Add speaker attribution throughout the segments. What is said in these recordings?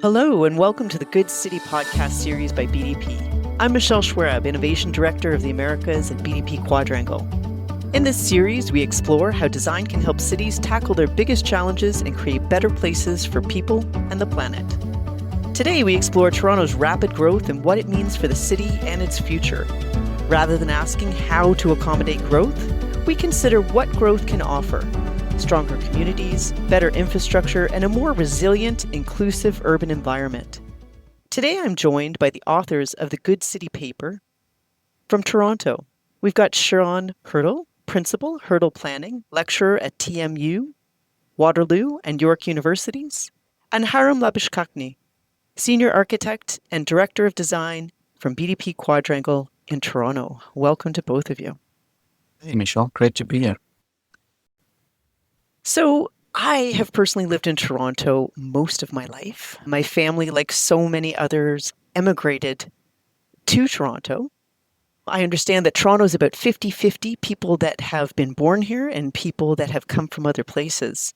Speaker 1: Hello, and welcome to the Good City podcast series by BDP. I'm Michelle Schwerab, Innovation Director of the Americas at BDP Quadrangle. In this series, we explore how design can help cities tackle their biggest challenges and create better places for people and the planet. Today, we explore Toronto's rapid growth and what it means for the city and its future. Rather than asking how to accommodate growth, we consider what growth can offer: stronger communities, better infrastructure, and a more resilient, inclusive urban environment. Today I'm joined by the authors of the Good City paper from Toronto. We've got Sharon Hurdle, Principal, Hurdle Planning, Lecturer at TMU, Waterloo, and York Universities, and Haram Labishkakni, Senior Architect and Director of Design from BDP Quadrangle in Toronto. Welcome to both of you.
Speaker 2: Hey, Michelle. Great to be here.
Speaker 1: So I have personally lived in Toronto most of my life. My family, like so many others, emigrated to Toronto. I understand that Toronto is about 50-50 people that have been born here and people that have come from other places.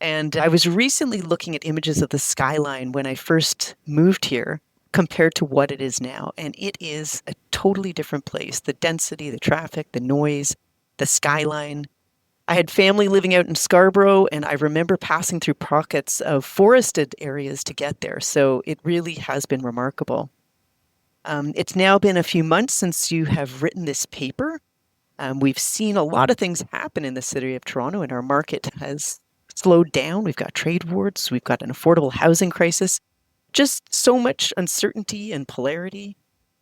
Speaker 1: And I was recently looking at images of the skyline when I first moved here compared to what it is now. And it is a totally different place. The density, the traffic, the noise, the skyline. I had family living out in Scarborough, and I remember passing through pockets of forested areas to get there. So it really has been remarkable. It's now been a few months since you have written this paper. We've seen a lot of things happen in the city of Toronto, and our market has slowed down. We've got trade wars. We've got an affordable housing crisis. Just so much uncertainty and polarity.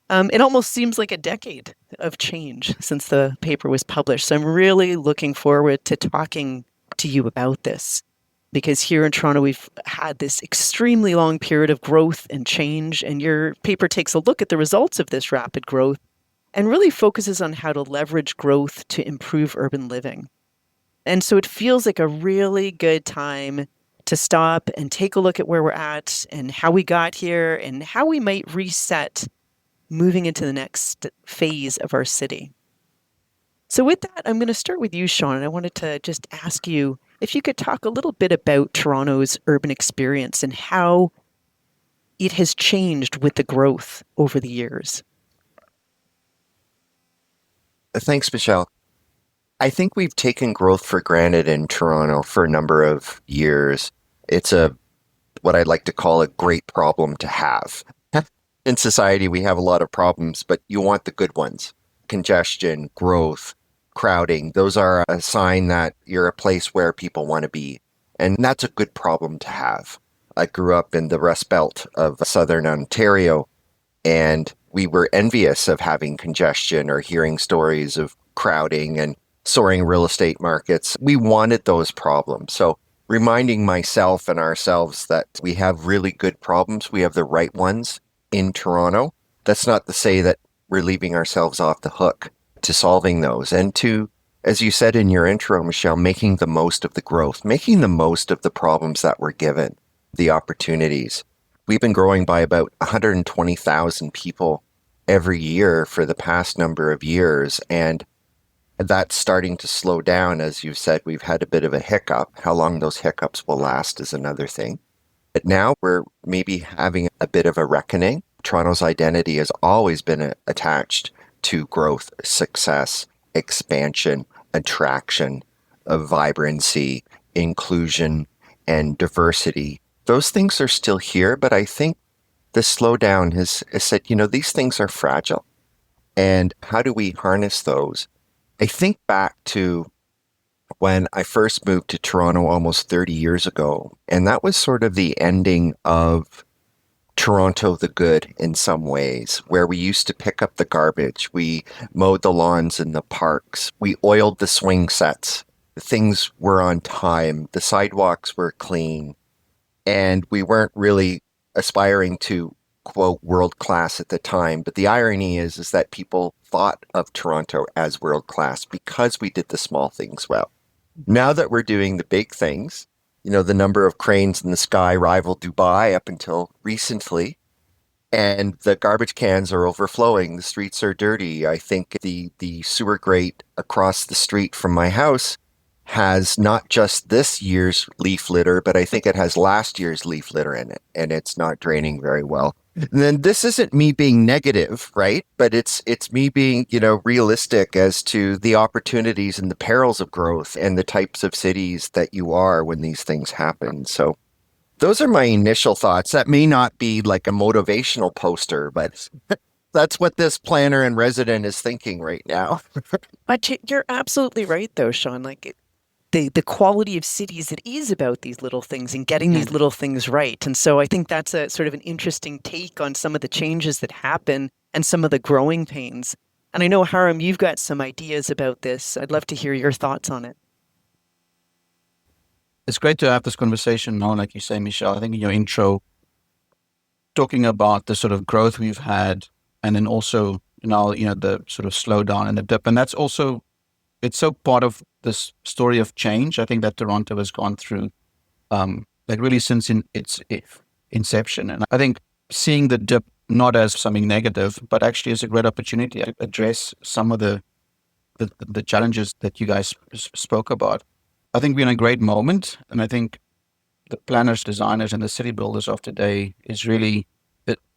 Speaker 1: It almost seems like a decade of change since the paper was published. So I'm really looking forward to talking to you about this, because here in Toronto, we've had this extremely long period of growth and change, and your paper takes a look at the results of this rapid growth and really focuses on how to leverage growth to improve urban living. And so it feels like a really good time to stop and take a look at where we're at and how we got here and how we might reset moving into the next phase of our city. So with that, I'm going to start with you, Sean. And I wanted to just ask you if you could talk a little bit about Toronto's urban experience and how it has changed with the growth over the years.
Speaker 3: Thanks, Michelle. I think we've taken growth for granted in Toronto for a number of years. It's what I'd like to call a great problem to have. In society, we have a lot of problems, but you want the good ones. Congestion, growth, crowding, those are a sign that you're a place where people want to be. And that's a good problem to have. I grew up in the Rust Belt of Southern Ontario, and we were envious of having congestion or hearing stories of crowding and soaring real estate markets. We wanted those problems. So reminding myself and ourselves that we have really good problems, we have the right ones in Toronto. That's not to say that we're leaving ourselves off the hook to solving those, and to, as you said in your intro, Michelle, making the most of the growth, making the most of the problems that we're given, the opportunities. We've been growing by about 120,000 people every year for the past number of years, and that's starting to slow down. As you've said, we've had a bit of a hiccup. How long those hiccups will last is another thing. But now we're maybe having a bit of a reckoning. Toronto's identity has always been attached to growth, success, expansion, attraction, vibrancy, inclusion, and diversity. Those things are still here, but I think the slowdown has said, these things are fragile. And how do we harness those? I think back to when I first moved to Toronto almost 30 years ago, and that was sort of the ending of Toronto the Good in some ways, where we used to pick up the garbage, we mowed the lawns in the parks, we oiled the swing sets, things were on time, the sidewalks were clean, and we weren't really aspiring to, quote, world class at the time. But the irony is that people thought of Toronto as world class because we did the small things well. Now that we're doing the big things, the number of cranes in the sky rival Dubai up until recently, and the garbage cans are overflowing, the streets are dirty. I think the sewer grate across the street from my house has not just this year's leaf litter, but I think it has last year's leaf litter in it, and it's not draining very well. And then this isn't me being negative, right? But it's me being, realistic as to the opportunities and the perils of growth and the types of cities that you are when these things happen. So those are my initial thoughts. That may not be like a motivational poster, but that's what this planner and resident is thinking right now.
Speaker 1: But you're absolutely right, though, Sean. The quality of cities, it is about these little things and getting these little things right. And so I think that's a sort of an interesting take on some of the changes that happen and some of the growing pains. And I know, Haram, you've got some ideas about this. I'd love to hear your thoughts on it.
Speaker 2: It's great to have this conversation now, like you say, Michelle. I think in your intro, talking about the sort of growth we've had, and then also now, the sort of slowdown and the dip. And that's also, it's so part of this story of change, I think, that Toronto has gone through, really since its inception. And I think seeing the dip not as something negative, but actually as a great opportunity to address some of the challenges that you guys spoke about. I think we're in a great moment, and I think the planners, designers, and the city builders of today is really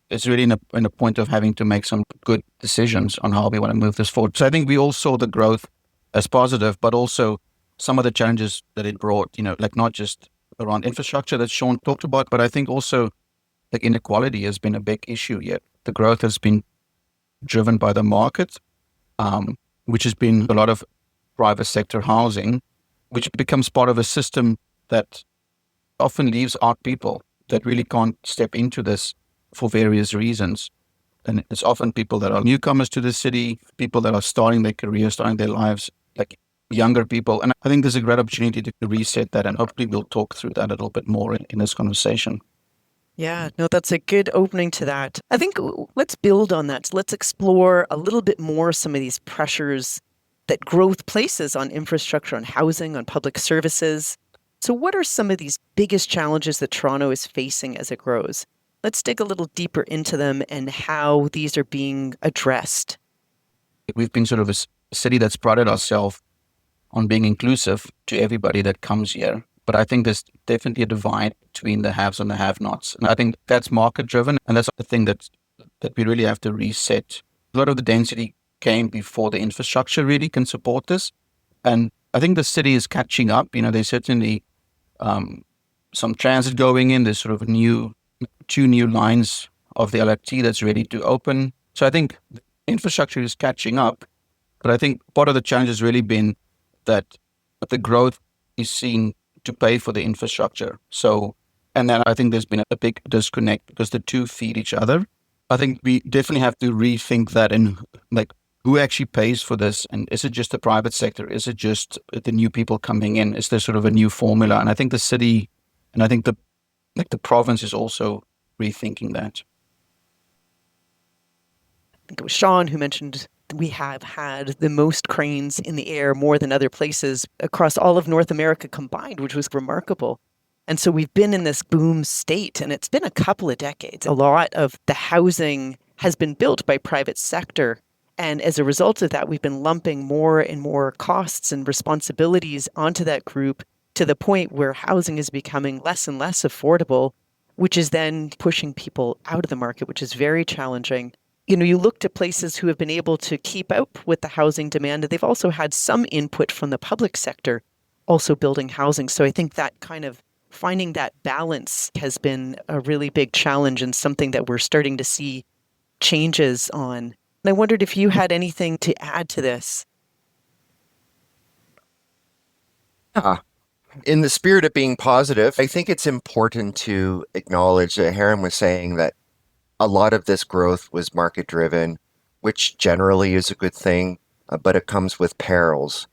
Speaker 2: in a point of having to make some good decisions on how we want to move this forward. So I think we all saw the growth as positive, but also some of the challenges that it brought, like not just around infrastructure that Sean talked about, but I think also like inequality has been a big issue yet. The growth has been driven by the market, which has been a lot of private sector housing, which becomes part of a system that often leaves out people that really can't step into this for various reasons. And it's often people that are newcomers to the city, people that are starting their career, starting their lives, like younger people. And I think there's a great opportunity to reset that. And hopefully we'll talk through that a little bit more in this conversation.
Speaker 1: Yeah, no, that's a good opening to that. I think let's build on that. So let's explore a little bit more some of these pressures that growth places on infrastructure, on housing, on public services. So what are some of these biggest challenges that Toronto is facing as it grows? Let's dig a little deeper into them and how these are being addressed.
Speaker 2: We've been sort of a city that's prided ourselves on being inclusive to everybody that comes here. But I think there's definitely a divide between the haves and the have-nots. And I think that's market-driven, and that's the thing that we really have to reset. A lot of the density came before the infrastructure really can support this. And I think the city is catching up. There's certainly some transit going in. There's sort of two new lines of the LRT that's ready to open. So I think the infrastructure is catching up, but I think part of the challenge has really been that the growth is seen to pay for the infrastructure. So, and then I think there's been a big disconnect because the two feed each other. I think we definitely have to rethink that and like who actually pays for this, and is it just the private sector? Is it just the new people coming in? Is there sort of a new formula? And I think the city, and I think the province is also rethinking that.
Speaker 1: I think it was Sean who mentioned we have had the most cranes in the air, more than other places across all of North America combined, which was remarkable. And so we've been in this boom state, and it's been a couple of decades. A lot of the housing has been built by private sector. And as a result of that, we've been lumping more and more costs and responsibilities onto that group to the point where housing is becoming less and less affordable, which is then pushing people out of the market, which is very challenging. You look to places who have been able to keep up with the housing demand, and they've also had some input from the public sector also building housing. So I think that kind of finding that balance has been a really big challenge and something that we're starting to see changes on. And I wondered if you had anything to add to this.
Speaker 3: In the spirit of being positive, I think it's important to acknowledge that Haran was saying that a lot of this growth was market driven, which generally is a good thing, but it comes with perils.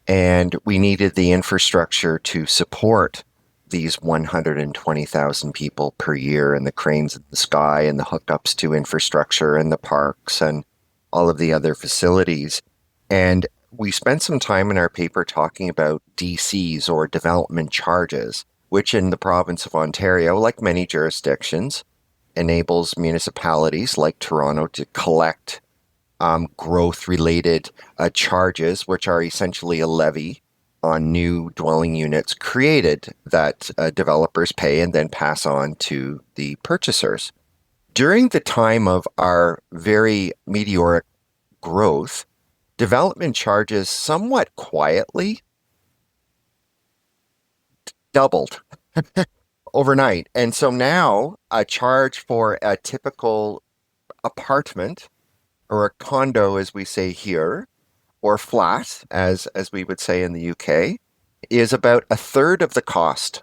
Speaker 3: And we needed the infrastructure to support these 120,000 people per year and the cranes in the sky and the hookups to infrastructure and the parks and all of the other facilities. And we spent some time in our paper talking about DCs or development charges, which in the province of Ontario, like many jurisdictions, enables municipalities like Toronto to collect growth-related charges, which are essentially a levy on new dwelling units created that developers pay and then pass on to the purchasers. During the time of our very meteoric growth, development charges somewhat quietly doubled overnight. And so now a charge for a typical apartment or a condo, as we say here, or flat, as we would say in the UK, is about a third of the cost.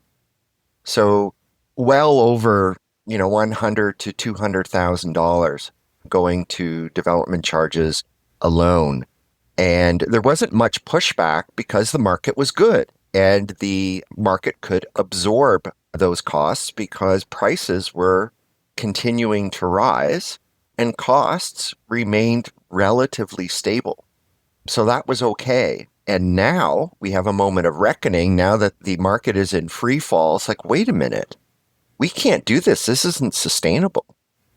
Speaker 3: So well over, 100 to $200,000 going to development charges alone. And there wasn't much pushback because the market was good and the market could absorb those costs because prices were continuing to rise and costs remained relatively stable. So that was okay. And now we have a moment of reckoning now that the market is in free fall. It's like, wait a minute, we can't do this. This isn't sustainable.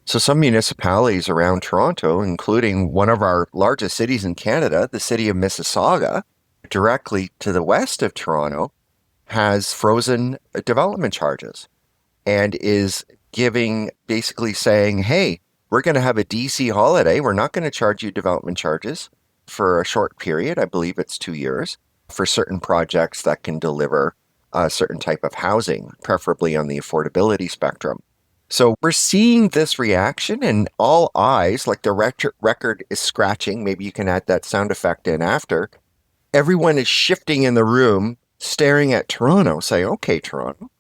Speaker 3: So some municipalities around Toronto, including one of our largest cities in Canada, the city of Mississauga, directly to the west of Toronto, has frozen development charges and is basically saying, hey, we're going to have a DC holiday. We're not going to charge you development charges for a short period. I believe it's 2 years for certain projects that can deliver a certain type of housing, preferably on the affordability spectrum. So we're seeing this reaction and all eyes, like the record is scratching. Maybe you can add that sound effect in after. Everyone is shifting in the room, staring at Toronto, saying, okay, Toronto,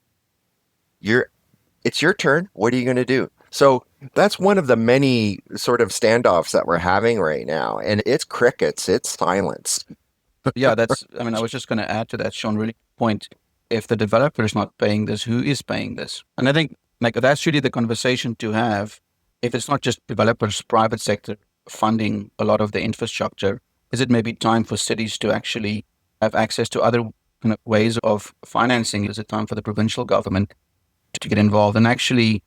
Speaker 3: it's your turn. What are you going to do? So that's one of the many sort of standoffs that we're having right now. And it's crickets, it's silence.
Speaker 2: Yeah, I was just going to add to that, Sean, really point. If the developer is not paying this, who is paying this? And I think that's really the conversation to have. If it's not just developers, private sector funding a lot of the infrastructure, is it maybe time for cities to actually have access to other kind of ways of financing? Is it time for the provincial government to get involved and actually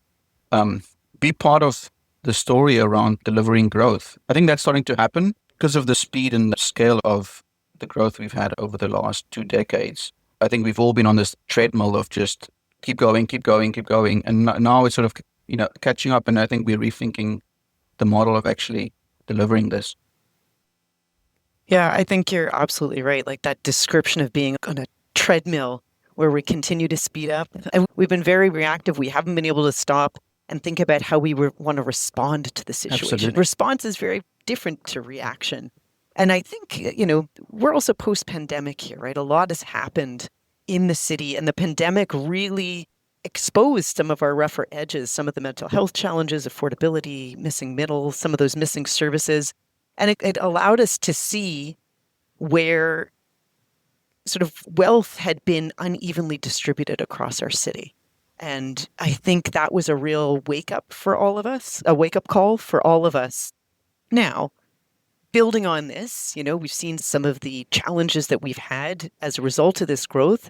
Speaker 2: be part of the story around delivering growth? I think that's starting to happen because of the speed and the scale of the growth we've had over the last 2 decades. I think we've all been on this treadmill of just keep going, keep going, keep going. And now it's sort of, catching up. And I think we're rethinking the model of actually delivering this.
Speaker 1: Yeah, I think you're absolutely right. Like that description of being on a treadmill where we continue to speed up. And we've been very reactive. We haven't been able to stop and think about how we want to respond to the situation.
Speaker 2: Absolutely.
Speaker 1: Response is very different to reaction. And I think, we're also post-pandemic here, right? A lot has happened in the city, and the pandemic really exposed some of our rougher edges, some of the mental health challenges, affordability, missing middle, some of those missing services. And it allowed us to see where sort of wealth had been unevenly distributed across our city. And I think that was a real wake-up for all of us, a wake-up call for all of us. Now, building on this, we've seen some of the challenges that we've had as a result of this growth.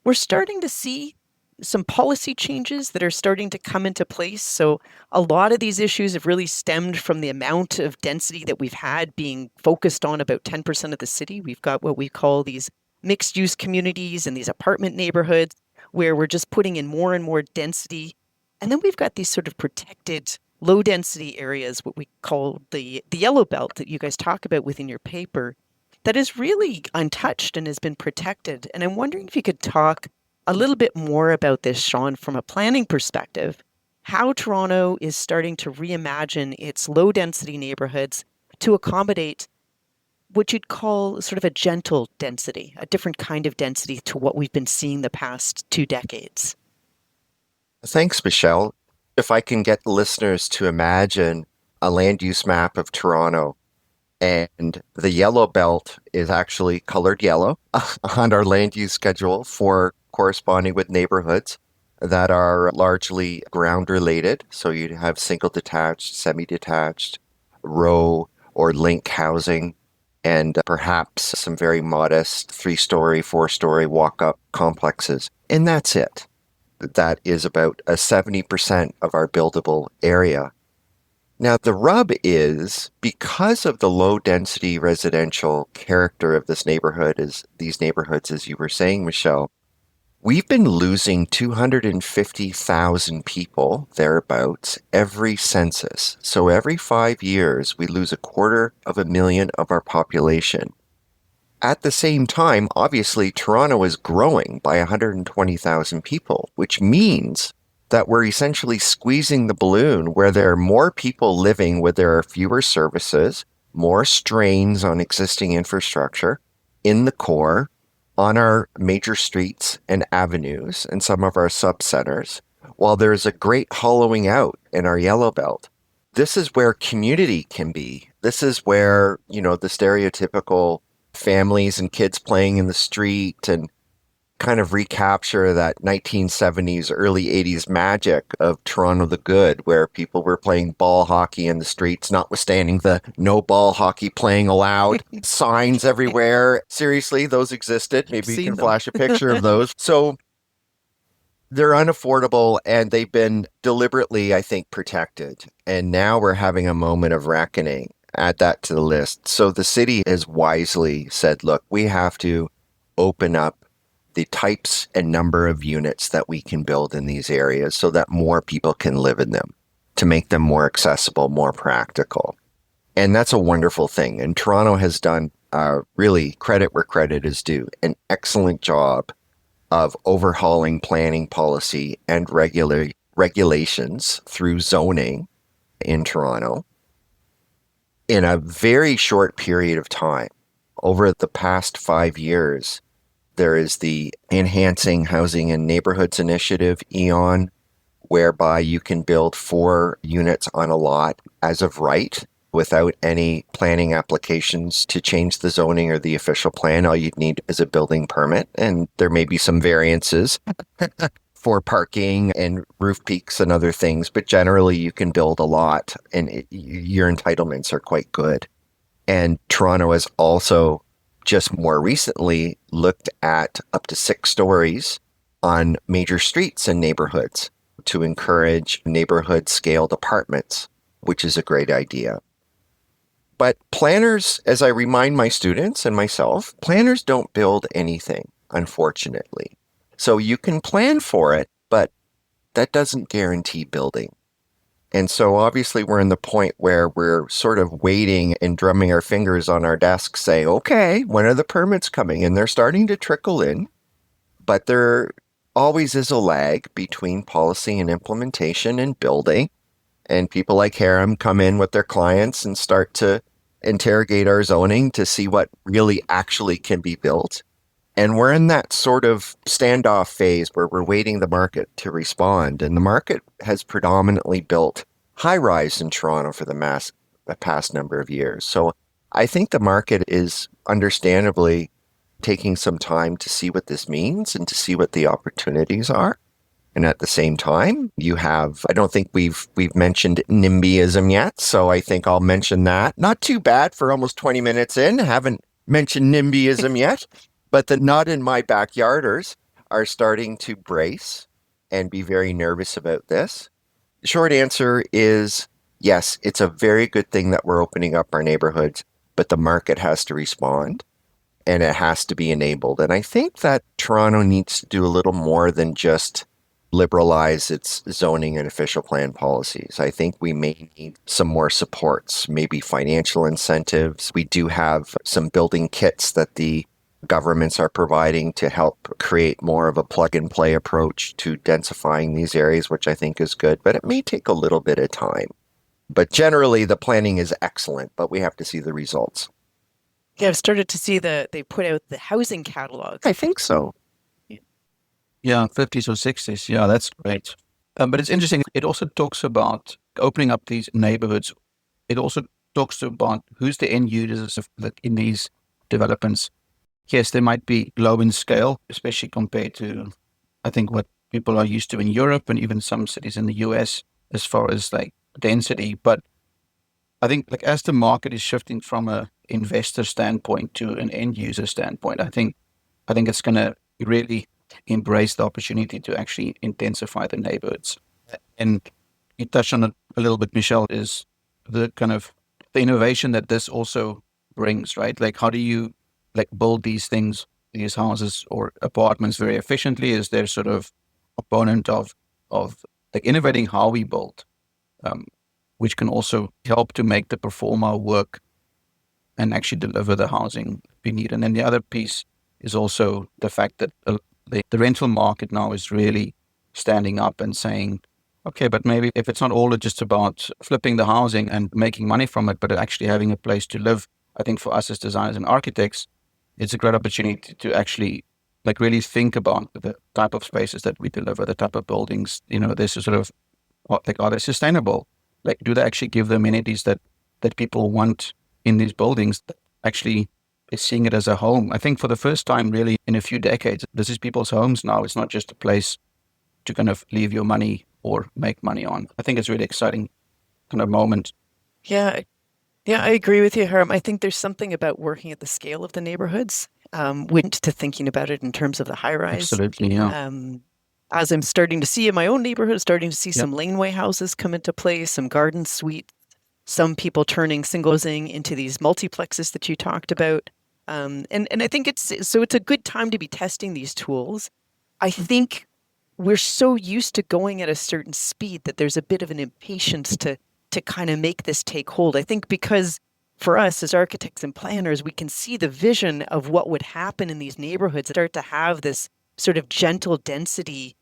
Speaker 1: We're starting to see some policy changes that are starting to come into place. So a lot of these issues have really stemmed from the amount of density that we've had being focused on about 10% of the city. We've got what we call these mixed use communities and these apartment neighborhoods where we're just putting in more and more density. And then we've got these sort of protected low density areas, what we call the yellow belt that you guys talk about within your paper, that is really untouched and has been protected. And I'm wondering if you could talk a little bit more about this, Sean, from a planning perspective, how Toronto is starting to reimagine its low density neighborhoods to accommodate what you'd call sort of a gentle density, a different kind of density to what we've been seeing the past 2 decades.
Speaker 3: Thanks, Michelle. If I can get listeners to imagine a land use map of Toronto, and the yellow belt is actually colored yellow on our land use schedule for corresponding with neighborhoods that are largely ground related. So you'd have single detached, semi-detached, row or link housing, and perhaps some very modest 3-story, 4-story walk-up complexes. And that's it. That is about 70% of our buildable area. Now, the rub is because of the low density residential character of these neighborhoods, as you were saying, Michelle, we've been losing 250,000 people thereabouts every census. So every 5 years, we lose 250,000 of our population. At the same time, obviously, Toronto is growing by 120,000 people, which means that we're essentially squeezing the balloon where there are more people living where there are fewer services, more strains on existing infrastructure in the core, on our major streets and avenues and some of our subcenters, while there's a great hollowing out in our yellow belt. This is where community can be. This is where, the stereotypical families and kids playing in the street and kind of recapture that 1970s, early 80s magic of Toronto the Good, where people were playing ball hockey in the streets, notwithstanding the no ball hockey playing allowed signs everywhere. Seriously, those existed. Maybe you can flash a picture of those. So they're unaffordable and they've been deliberately, I think, protected. And now we're having a moment of reckoning. Add that to the list. So the city has wisely said, look, we have to open up the types and number of units that we can build in these areas so that more people can live in them, to make them more accessible, more practical. And that's a wonderful thing. And Toronto has done, really, credit where credit is due, an excellent job of overhauling planning policy and regulations through zoning in Toronto in a very short period of time. Over the past 5 years, there is the Enhancing Housing and Neighborhoods Initiative, EON, whereby you can build 4 units on a lot as of right without any planning applications to change the zoning or the official plan. All you'd need is a building permit, and there may be some variances for parking and roof peaks and other things, but generally you can build a lot and your entitlements are quite good. And Toronto has also just more recently looked at up to 6 stories on major streets and neighborhoods to encourage neighborhood scaled apartments, which is a great idea. But planners, as I remind my students and myself, planners don't build anything, unfortunately. So you can plan for it, but that doesn't guarantee building. And so obviously we're in the point where we're sort of waiting and drumming our fingers on our desks saying, okay, when are the permits coming? And they're starting to trickle in, but there always is a lag between policy and implementation and building. And people like Harem come in with their clients and start to interrogate our zoning to see what really actually can be built. And we're in that sort of standoff phase where we're waiting the market to respond. And the market has predominantly built high rise in Toronto for the past number of years. So I think the market is understandably taking some time to see what this means and to see what the opportunities are. And at the same time, you have, I don't think we've mentioned NIMBYism yet, so I think I'll mention that. Not too bad for almost 20 minutes in, haven't mentioned NIMBYism yet. But the not in my backyarders are starting to brace and be very nervous about this. The short answer is yes, it's a very good thing that we're opening up our neighborhoods, but the market has to respond and it has to be enabled. And I think that Toronto needs to do a little more than just liberalize its zoning and official plan policies. I think we may need some more supports, maybe financial incentives. We do have some building kits that the governments are providing to help create more of a plug and play approach to densifying these areas, which I think is good, but it may take a little bit of time. But generally, the planning is excellent, but we have to see the results.
Speaker 1: Yeah, I've started to see they put out the housing catalog.
Speaker 3: I think so.
Speaker 2: Yeah, 50s or 60s. Yeah, that's great. But it's interesting. It also talks about opening up these neighborhoods. It also talks about who's the end users in these developments. Yes, they might be low in scale, especially compared to, I think, what people are used to in Europe and even some cities in the US as far as like density. But I think like as the market is shifting from a investor standpoint to an end user standpoint, I think it's going to really embrace the opportunity to actually intensify the neighborhoods. And you touched on it a little bit, Michelle, is the kind of the innovation that this also brings, right? Like, how do you like build these things, these houses or apartments very efficiently? Is there sort of component of like innovating how we build, um, which can also help to make the performer work and actually deliver the housing we need. And then the other piece is also the fact that the rental market now is really standing up and saying, okay, but maybe if it's not all just about flipping the housing and making money from it, but actually having a place to live, I think for us as designers and architects, it's a great opportunity to actually like really think about the type of spaces that we deliver, the type of buildings, this is sort of like, are they sustainable? Like, do they actually give the amenities that people want in these buildings that actually is seeing it as a home? I think for the first time really in a few decades, this is people's homes now. It's not just a place to kind of leave your money or make money on. I think it's a really exciting kind of moment.
Speaker 1: Yeah, yeah, I agree with you, Harm. I think there's something about working at the scale of the neighborhoods, went to thinking about it in terms of the high rise.
Speaker 2: Absolutely, yeah.
Speaker 1: As I'm starting to see in my own neighborhood, starting to see
Speaker 2: Yeah.
Speaker 1: some laneway houses come into play, some garden suites, some people turning single housing into these multiplexes that you talked about. And I think it's a good time to be testing these tools. I think we're so used to going at a certain speed that there's a bit of an impatience to kind of make this take hold. I think because for us as architects and planners, we can see the vision of what would happen in these neighborhoods, start to have this sort of gentle density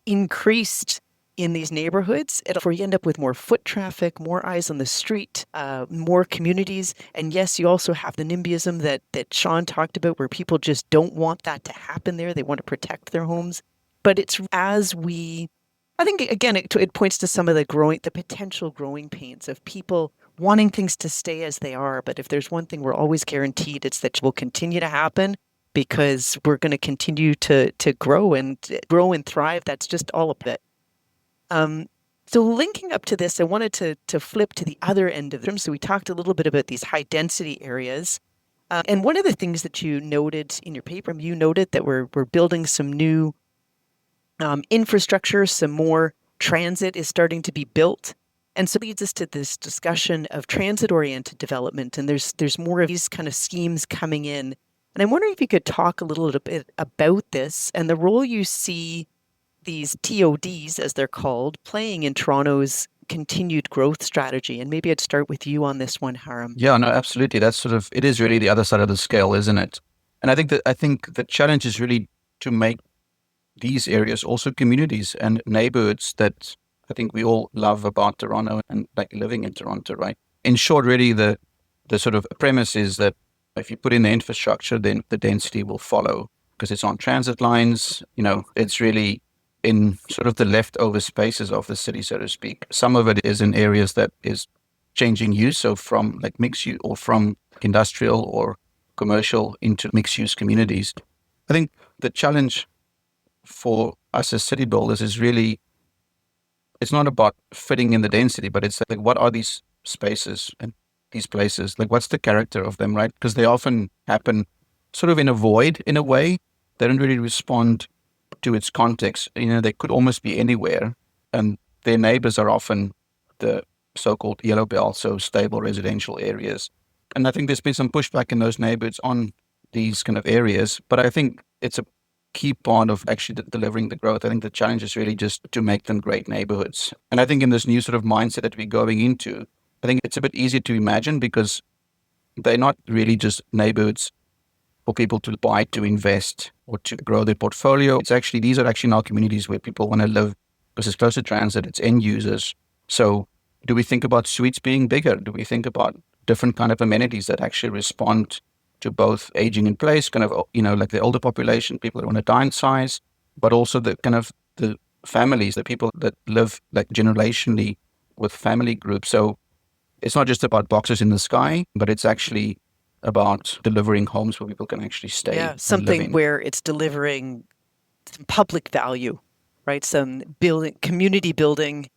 Speaker 1: increased in these neighborhoods. Where you end up with more foot traffic, more eyes on the street, more communities. And yes, you also have the NIMBYism that Sean talked about, where people just don't want that to happen there. They want to protect their homes. But it's I think again, it points to some of the potential growing pains of people wanting things to stay as they are. But if there's one thing we're always guaranteed, it's that will continue to happen because we're going to continue to grow and thrive. That's just all of it. So linking up to this, I wanted to flip to the other end of them. So we talked a little bit about these high density areas. And one of the things that you noted in your paper, you noted that we're building some new infrastructure, some more transit is starting to be built. And so it leads us to this discussion of transit-oriented development. And there's more of these kind of schemes coming in. And I'm wondering if you could talk a little bit about this and the role you see these TODs, as they're called, playing in Toronto's continued growth strategy. And maybe I'd start with you on this one, Haram.
Speaker 2: Yeah, no, absolutely. That's sort of, it is really the other side of the scale, isn't it? And I think the challenge is really to make these areas also communities and neighborhoods that I think we all love about Toronto and like living in Toronto, right? In short, really the sort of premise is that if you put in the infrastructure, then the density will follow because it's on transit lines. It's really in sort of the leftover spaces of the city, so to speak. Some of it is in areas that is changing use, so from like mixed use or from industrial or commercial into mixed use communities. I think the challenge for us as city builders is really, it's not about fitting in the density, but it's like, what are these spaces and these places? Like, what's the character of them, right? Because they often happen sort of in a void in a way. They don't really respond to its context. They could almost be anywhere, and their neighbors are often the so-called yellow belt, so stable residential areas. And I think there's been some pushback in those neighborhoods on these kind of areas, but I think it's a key part of actually delivering the growth. I think the challenge is really just to make them great neighborhoods. And I think in this new sort of mindset that we're going into, I think it's a bit easier to imagine because they're not really just neighborhoods for people to buy, to invest, or to grow their portfolio. These are actually now communities where people want to live because it's close to transit, it's end users. So do we think about suites being bigger? Do we think about different kind of amenities that actually respond to both aging in place, kind of, like the older population, people that want to downsize, but also the kind of the families, the people that live like generationally with family groups. So it's not just about boxes in the sky, but it's actually about delivering homes where people can actually stay.
Speaker 1: Yeah, something where it's delivering some public value, right? Some building, community building,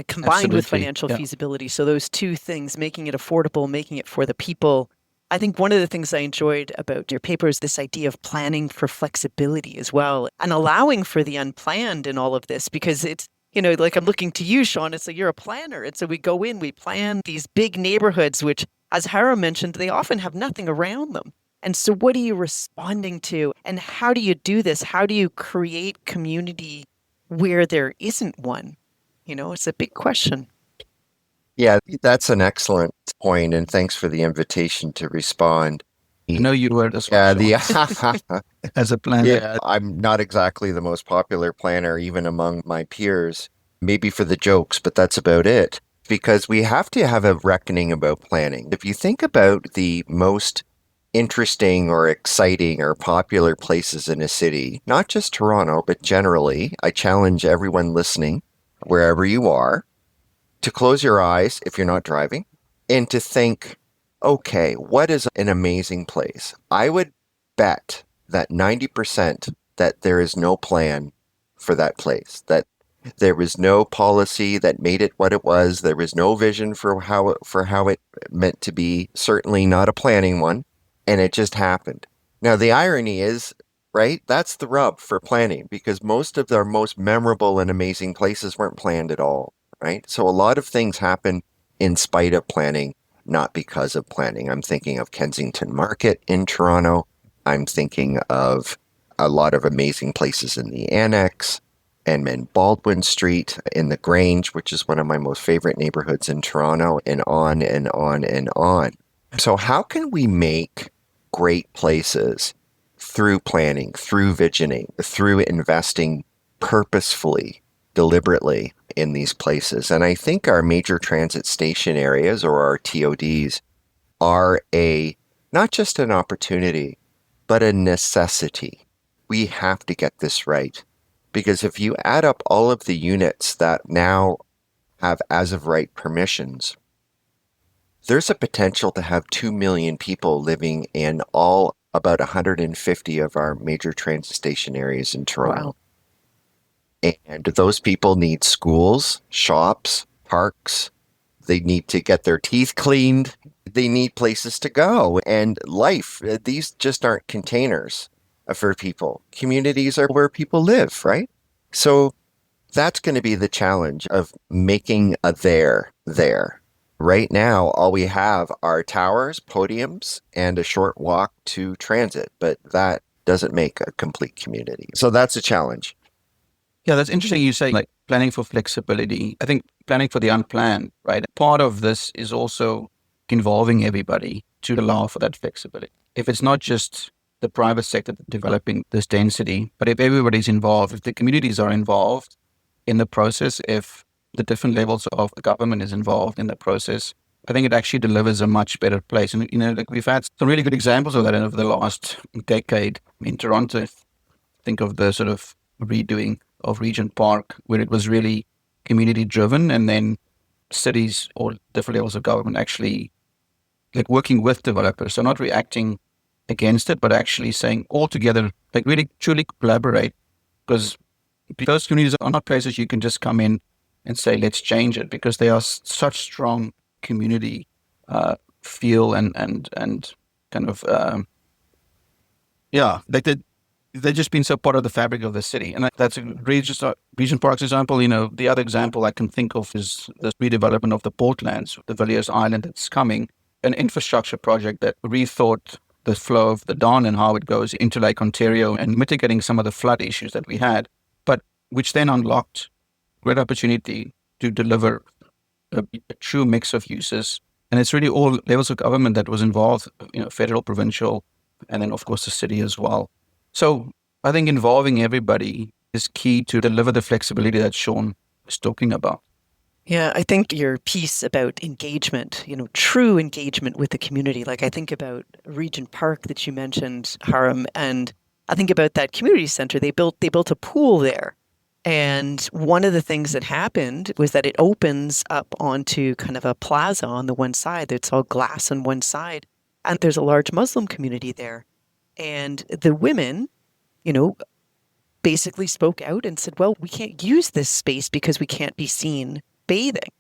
Speaker 1: combined with financial feasibility. So those two things, making it affordable, making it for the people. I think one of the things I enjoyed about your paper is this idea of planning for flexibility as well and allowing for the unplanned in all of this, because it's, like I'm looking to you, Sean. It's like you're a planner. And so we go in, we plan these big neighborhoods, which, as Hara mentioned, they often have nothing around them. And so what are you responding to? And how do you do this? How do you create community where there isn't one? It's a big question.
Speaker 3: Yeah, that's an excellent point, and thanks for the invitation to respond.
Speaker 2: I know you were as
Speaker 3: Yeah,
Speaker 2: well, Sean, as a planner.
Speaker 3: yeah, I'm not exactly the most popular planner, even among my peers. Maybe for the jokes, but that's about it. Because we have to have a reckoning about planning. If you think about the most interesting or exciting or popular places in a city, not just Toronto, but generally, I challenge everyone listening, wherever you are, to close your eyes if you're not driving and to think, okay, what is an amazing place? I would bet that 90% that there is no plan for that place, that there was no policy that made it what it was. There was no vision for how it meant to be, certainly not a planning one, and it just happened. Now the irony is, right? That's the rub for planning because most of our most memorable and amazing places weren't planned at all, right? So a lot of things happen in spite of planning, not because of planning. I'm thinking of Kensington Market in Toronto. I'm thinking of a lot of amazing places in the Annex and Baldwin Street in the Grange, which is one of my most favorite neighborhoods in Toronto, and on and on and on. So, how can we make great places through planning, through visioning, through investing purposefully, deliberately in these places? And I think our major transit station areas or our TODs are not just an opportunity, but a necessity. We have to get this right. Because if you add up all of the units that now have as of right permissions, there's a potential to have 2 million people living in all about 150 of our major transit station areas in Toronto.
Speaker 1: Wow.
Speaker 3: And those people need schools, shops, parks. They need to get their teeth cleaned. They need places to go and life. These just aren't containers for people. Communities are where people live, right? So that's going to be the challenge of making a there. Right now, all we have are towers, podiums, and a short walk to transit, but that doesn't make a complete community. So that's a challenge.
Speaker 2: Yeah, that's interesting. You say like planning for flexibility. I think planning for the unplanned, right? Part of this is also involving everybody to allow for that flexibility. If it's not just the private sector developing this density, but if everybody's involved, if the communities are involved in the process, if the different levels of government is involved in the process, I think it actually delivers a much better place. And, like we've had some really good examples of that over the last decade in Toronto. Think of the sort of redoing of Regent Park, where it was really community driven, and then cities or different levels of government actually like working with developers. So not reacting against it, but actually saying all together, like really truly collaborate, because those communities are not places you can just come in and say, let's change it, because they are such strong community feel and kind of, like they've just been so part of the fabric of the city. And that's a Regent Park's example. The other example I can think of is the redevelopment of the Portlands, the Villiers Island that's coming, an infrastructure project that rethought the flow of the Don and how it goes into Lake Ontario and mitigating some of the flood issues that we had, but which then unlocked great opportunity to deliver a true mix of uses. And it's really all levels of government that was involved, federal, provincial, and then of course the city as well. So I think involving everybody is key to deliver the flexibility that Sean is talking about.
Speaker 1: Yeah, I think your piece about engagement, true engagement with the community, like I think about Regent Park that you mentioned, Haram, and I think about that community center. They built a pool there. And one of the things that happened was that it opens up onto kind of a plaza on the one side. It's all glass on one side. And there's a large Muslim community there. And the women, basically spoke out and said, well, we can't use this space because we can't be seen bathing.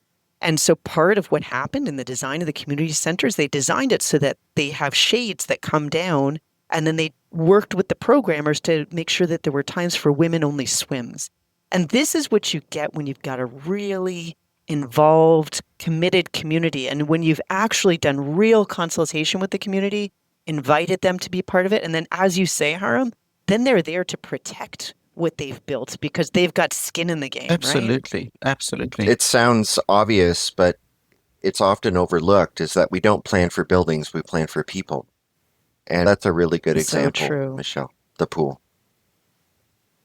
Speaker 1: And so part of what happened in the design of the community centers, they designed it so that they have shades that come down, and then they worked with the programmers to make sure that there were times for women only swims. And this is what you get when you've got a really involved, committed community. And when you've actually done real consultation with the community, invited them to be part of it. And then, as you say, Haram, then they're there to protect what they've built because they've got skin in the game, right?
Speaker 2: Absolutely. Absolutely.
Speaker 3: It sounds obvious, but it's often overlooked is that we don't plan for buildings, we plan for people. And that's a really good
Speaker 1: So
Speaker 3: example,
Speaker 1: true.
Speaker 3: Michelle, the pool.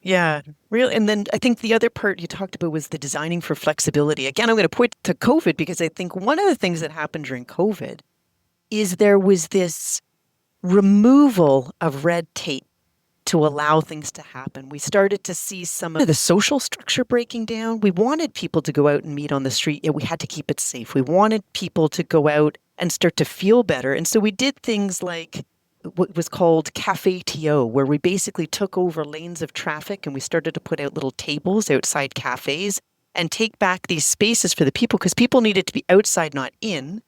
Speaker 1: Yeah, really. And then I think the other part you talked about was the designing for flexibility. Again, I'm going to point to COVID because I think one of the things that happened during COVID is there was this removal of red tape to allow things to happen. We started to see some of the social structure breaking down. We wanted people to go out and meet on the street, yet we had to keep it safe. We wanted people to go out and start to feel better. And so we did things like what was called Cafe TO, where we basically took over lanes of traffic and we started to put out little tables outside cafes and take back these spaces for the people because people needed to be outside, not in.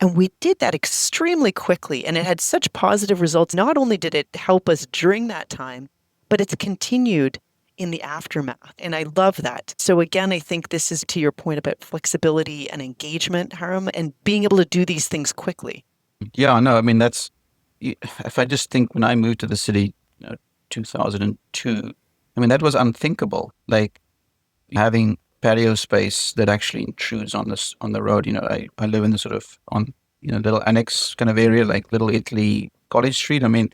Speaker 1: And we did that extremely quickly, and it had such positive results. Not only did it help us during that time, but it's continued in the aftermath. And I love that. So again, I think this is to your point about flexibility and engagement, Haram, and being able to do these things quickly.
Speaker 2: Yeah, no, I mean, if I just think when I moved to the city, 2002, I mean, that was unthinkable. Like having patio space that actually intrudes on the road. I live in the sort of on little annex kind of area like Little Italy, College Street. I mean,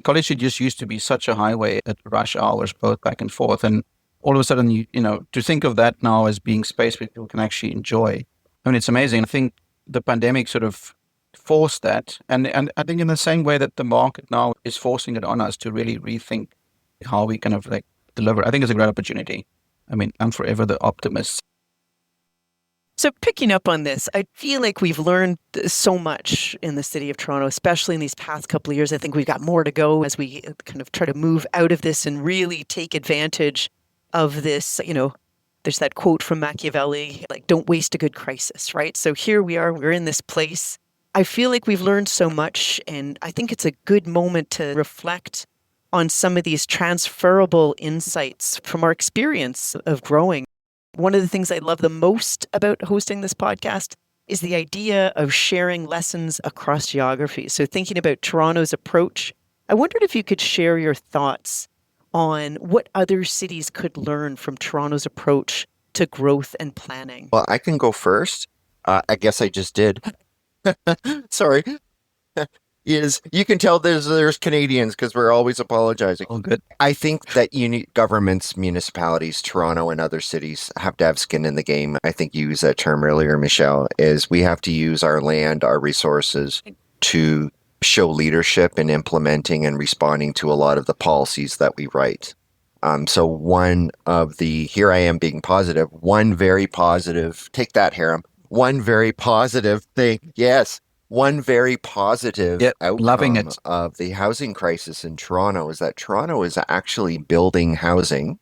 Speaker 2: College Street just used to be such a highway at rush hours, both back and forth, and all of a sudden to think of that now as being space where people can actually enjoy. I mean, it's amazing. I think the pandemic sort of forced that, and I think in the same way that the market now is forcing it on us to really rethink how we kind of like deliver. I think it's a great opportunity. I mean, I'm forever the optimist.
Speaker 1: So picking up on this, I feel like we've learned so much in the city of Toronto, especially in these past couple of years. I think we've got more to go as we kind of try to move out of this and really take advantage of this. There's that quote from Machiavelli, like, don't waste a good crisis, right? So here we are, we're in this place. I feel like we've learned so much, and I think it's a good moment to reflect on some of these transferable insights from our experience of growing. One of the things I love the most about hosting this podcast is the idea of sharing lessons across geography. So thinking about Toronto's approach, I wondered if you could share your thoughts on what other cities could learn from Toronto's approach to growth and planning.
Speaker 3: Well, I can go first. I guess I just did. Sorry. Is you can tell there's Canadians because we're always apologizing.
Speaker 2: All good.
Speaker 3: I think that governments, municipalities, Toronto and other cities have to have skin in the game. I think you used that term earlier, Michelle, is we have to use our land, our resources to show leadership in implementing and responding to a lot of the policies that we write. So here I am being positive, one very positive, take that, Haram, one very positive thing, yes, one very positive
Speaker 2: loving
Speaker 3: outcome
Speaker 2: it.
Speaker 3: of the housing crisis in Toronto is that Toronto is actually building housing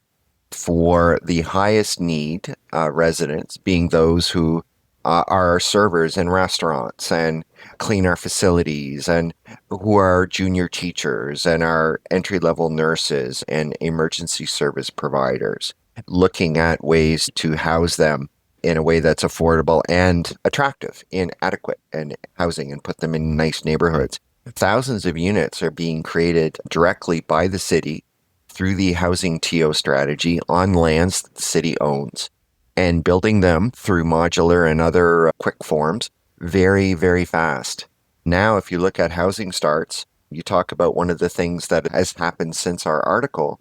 Speaker 3: for the highest need residents, being those who are servers in restaurants and clean our facilities, and who are junior teachers and our entry-level nurses and emergency service providers, looking at ways to house them in a way that's affordable and attractive in adequate and housing and put them in nice neighborhoods. Thousands of units are being created directly by the city through the housing TO strategy on lands that the city owns, and building them through modular and other quick forms very, very fast. Now, if you look at housing starts, you talk about one of the things that has happened since our article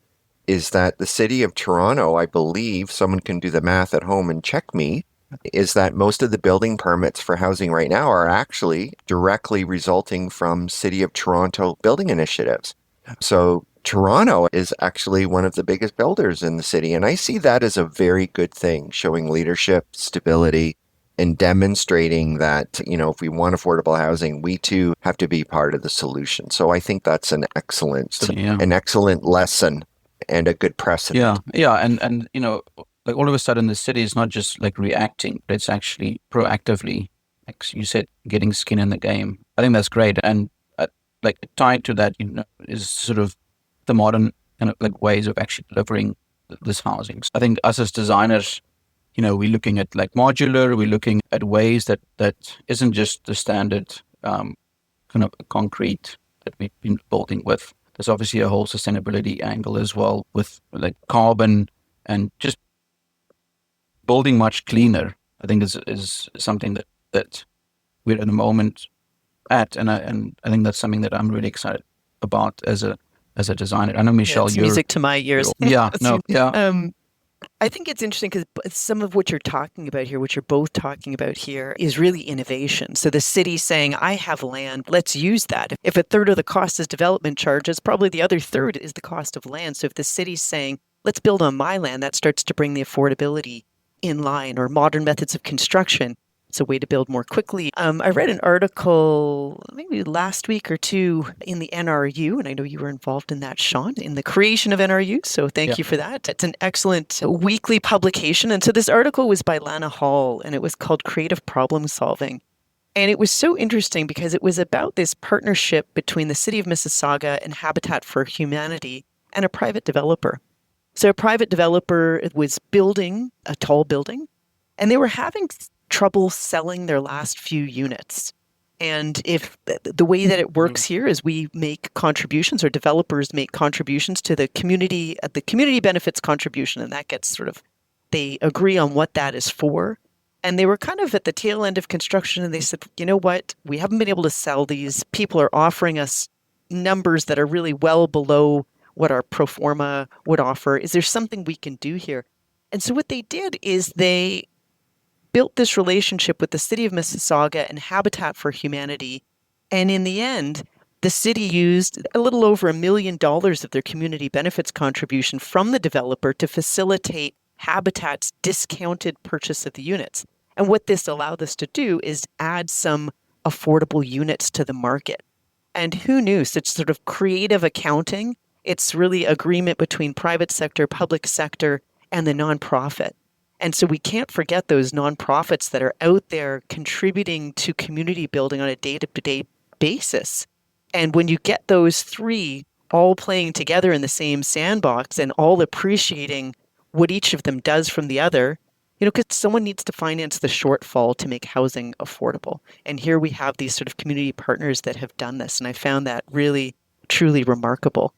Speaker 3: is that the city of Toronto, I believe, someone can do the math at home and check me, is that most of the building permits for housing right now are actually directly resulting from City of Toronto building initiatives. So Toronto is actually one of the biggest builders in the city, and I see that as a very good thing, showing leadership, stability, and demonstrating that, if we want affordable housing, we too have to be part of the solution. So I think that's an excellent lesson and a good precedent.
Speaker 2: Yeah. And like all of a sudden the city is not just like reacting, but it's actually proactively, like you said, getting skin in the game. I think that's great. And like tied to that, is sort of the modern kind of like ways of actually delivering this housing. So I think us as designers, we're looking at like modular, we're looking at ways that isn't just the standard kind of concrete that we've been building with. There's obviously a whole sustainability angle as well with like carbon and just building much cleaner. I think is something that we're at the moment at, and I think that's something that I'm really excited about as a designer. I know
Speaker 1: Yeah,
Speaker 2: Michelle,
Speaker 1: it's music to my ears.
Speaker 2: yeah, no, yeah,
Speaker 1: I think it's interesting because some of what you're talking about here, what you're both talking about here, is really innovation. So the city saying, I have land, let's use that. If a third of the cost is development charges, probably the other third is the cost of land. So if the city's saying, let's build on my land, that starts to bring the affordability in line, or modern methods of construction. It's a way to build more quickly. I read an article maybe last week or two in the NRU, and I know you were involved in that, Sean, in the creation of NRU. So thank
Speaker 2: yeah,
Speaker 1: you for that. It's an excellent weekly publication. And so this article was by Lana Hall, and it was called Creative Problem Solving. And it was so interesting because it was about this partnership between the city of Mississauga and Habitat for Humanity and a private developer. So a private developer was building a tall building, and they were having trouble selling their last few units. And if the way that it works here is we make contributions, or developers make contributions to the community benefits contribution, and that gets sort of, they agree on what that is for. And they were kind of at the tail end of construction, and they said, you know what, we haven't been able to sell these. People are offering us numbers that are really well below what our pro forma would offer. Is there something we can do here? And so what they did is they built this relationship with the city of Mississauga and Habitat for Humanity. And in the end, the city used a little over $1 million of their community benefits contribution from the developer to facilitate Habitat's discounted purchase of the units. And what this allowed us to do is add some affordable units to the market. And who knew, such sort of creative accounting? It's really agreement between private sector, public sector, and the nonprofit. And so we can't forget those nonprofits that are out there contributing to community building on a day-to-day basis. And when you get those three all playing together in the same sandbox and all appreciating what each of them does from the other, because someone needs to finance the shortfall to make housing affordable. And here we have these sort of community partners that have done this. And I found that really, truly remarkable.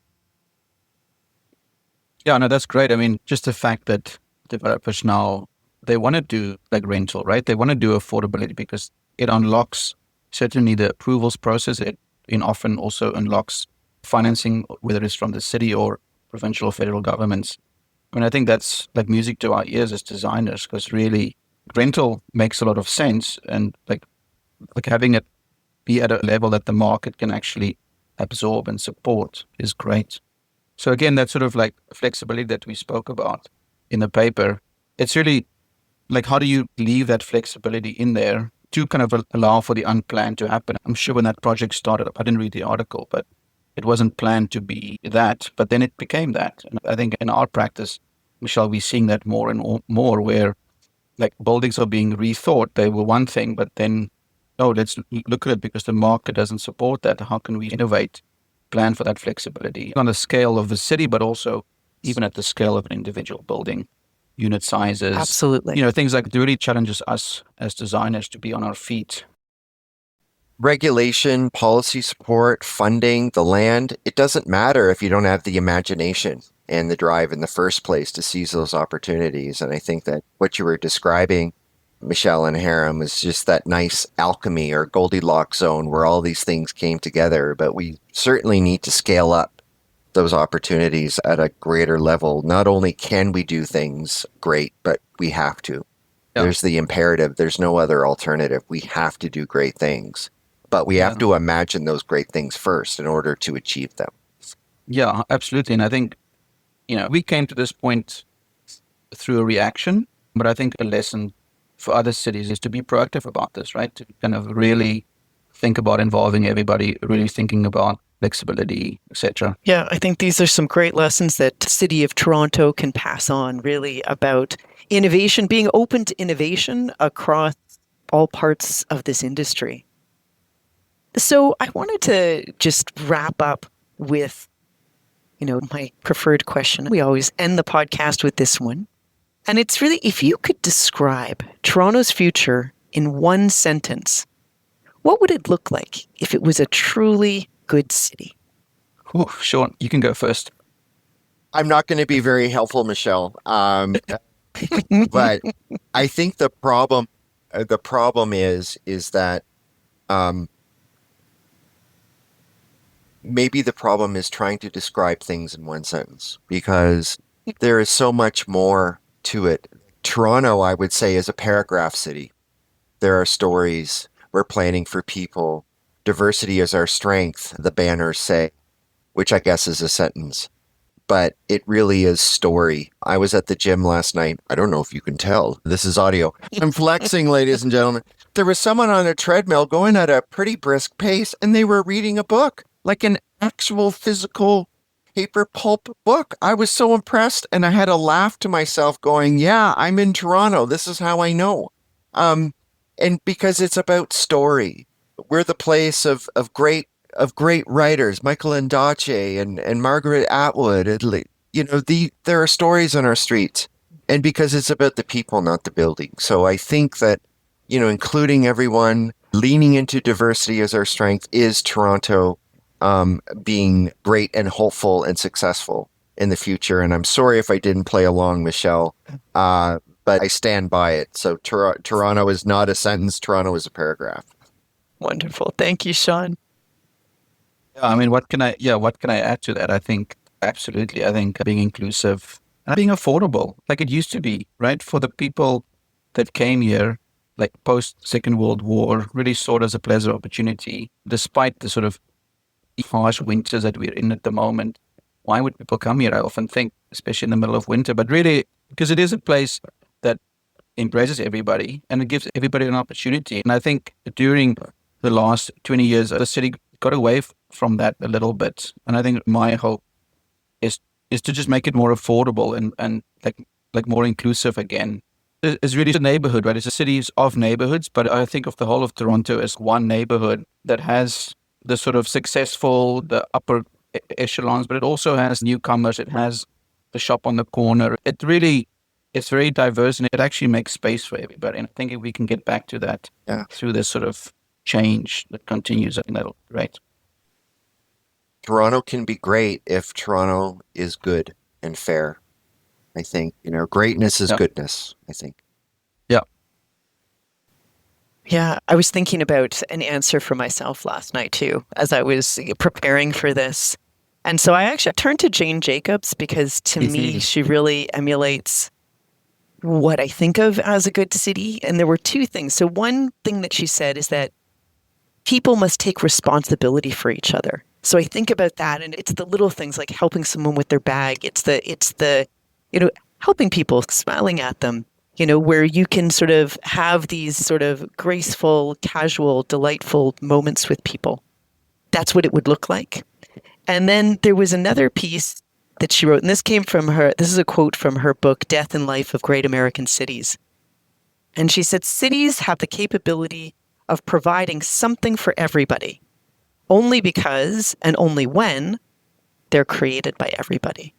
Speaker 2: yeah. No, that's great. I mean, just the fact that developers now, they want to do like rental, right? They want to do affordability because it unlocks certainly the approvals process. It often also unlocks financing, whether it's from the city or provincial or federal governments. I mean, I think that's like music to our ears as designers, because really rental makes a lot of sense, and like having it be at a level that the market can actually absorb and support is great. So again, that sort of like flexibility that we spoke about in the paper, it's really like, how do you leave that flexibility in there to kind of allow for the unplanned to happen? I'm sure when that project started up, I didn't read the article, but it wasn't planned to be that, but then it became that. And I think in our practice, Michelle, we're seeing that more and more where like buildings are being rethought. They were one thing, but then, oh, let's look at it because the market doesn't support that. How can we innovate, plan for that flexibility on the scale of the city, but also even at the scale of an individual building, unit sizes.
Speaker 1: Absolutely.
Speaker 2: Things like it really challenges us as designers to be on our feet.
Speaker 3: Regulation, policy support, funding, the land, it doesn't matter if you don't have the imagination and the drive in the first place to seize those opportunities. And I think that what you were describing, Michelle and Harem, is just that nice alchemy or Goldilocks zone where all these things came together. But we certainly need to scale up those opportunities at a greater level. Not only can we do things great, but we have to. Yeah. There's the imperative. There's no other alternative. We have to do great things. But we have to imagine those great things first in order to achieve them.
Speaker 2: Yeah, absolutely. And I think, we came to this point through a reaction, but I think a lesson for other cities is to be proactive about this, right? To kind of really think about involving everybody, really thinking about flexibility, etc.
Speaker 1: Yeah, I think these are some great lessons that the City of Toronto can pass on, really, about innovation, being open to innovation across all parts of this industry. So I wanted to just wrap up with, my preferred question. We always end the podcast with this one. And it's really, if you could describe Toronto's future in one sentence, what would it look like if it was a truly good city?
Speaker 2: Ooh, Sean, you can go first.
Speaker 3: I'm not going to be very helpful, Michelle. But I think the problem is that maybe the problem is trying to describe things in one sentence, because there is so much more to it. Toronto, I would say, is a paragraph city. There are stories. We're planning for people. Diversity is our strength, the banners say, which I guess is a sentence. But it really is story. I was at the gym last night. I don't know if you can tell. This is audio. I'm flexing, ladies and gentlemen. There was someone on a treadmill going at a pretty brisk pace, and they were reading a book, like an actual physical paper pulp book. I was so impressed, and I had a laugh to myself going, yeah, I'm in Toronto. This is how I know. And because it's about story. We're the place of great writers, Michael Ondaatje and Margaret Atwood. There are stories on our streets, and because it's about the people, not the building. So I think that, including everyone, leaning into diversity as our strength is Toronto being great and hopeful and successful in the future. And I'm sorry if I didn't play along, Michelle, but I stand by it. So Toronto is not a sentence. Toronto is a paragraph.
Speaker 1: Wonderful. Thank you, Sean.
Speaker 2: I mean, what can I add to that? I think absolutely. I think being inclusive and being affordable, like it used to be, right? For the people that came here, like post Second World War, really saw it as a pleasant opportunity, despite the sort of harsh winters that we're in at the moment. Why would people come here? I often think, especially in the middle of winter, but really because it is a place that embraces everybody and it gives everybody an opportunity. And I think during the last 20 years, the city got away from that a little bit. And I think my hope is to just make it more affordable and like more inclusive again. It's really a neighborhood, right? It's a city of neighborhoods, but I think of the whole of Toronto as one neighborhood that has the sort of successful, the upper echelons, but it also has newcomers. It has the shop on the corner. It's very diverse, and it actually makes space for everybody. And I think if we can get back to that through this sort of change that continues, I think that'll be great.
Speaker 3: Toronto can be great if Toronto is good and fair. I think, greatness is goodness, I think.
Speaker 2: Yeah.
Speaker 1: Yeah, I was thinking about an answer for myself last night too, as I was preparing for this. And so I actually turned to Jane Jacobs because to me, she really emulates what I think of as a good city. And there were two things. So one thing that she said is that people must take responsibility for each other. So I think about that, and it's the little things like helping someone with their bag. It's the helping people, smiling at them, where you can sort of have these sort of graceful, casual, delightful moments with people. That's what it would look like. And then there was another piece that she wrote, and this came from her. This is a quote from her book, Death and Life of Great American Cities. And she said, cities have the capability of providing something for everybody, only because and only when they're created by everybody.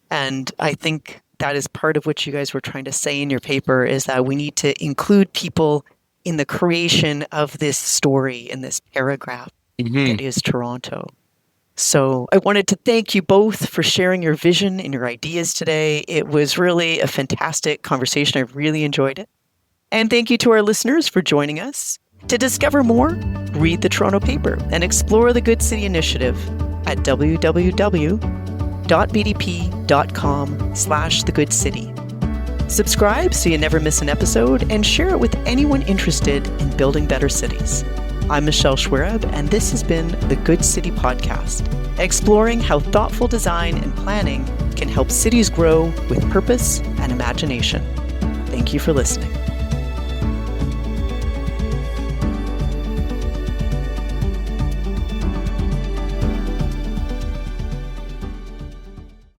Speaker 1: And I think that is part of what you guys were trying to say in your paper, is that we need to include people in the creation of this story, in this paragraph that is Toronto. So I wanted to thank you both for sharing your vision and your ideas today. It was really a fantastic conversation. I really enjoyed it. And thank you to our listeners for joining us. To discover more, read the Toronto paper and explore the Good City Initiative at www.bdp.com/thegoodscity. Subscribe so you never miss an episode, and share it with anyone interested in building better cities. I'm Michelle Schwerab, and this has been the Good City Podcast, exploring how thoughtful design and planning can help cities grow with purpose and imagination. Thank you for listening.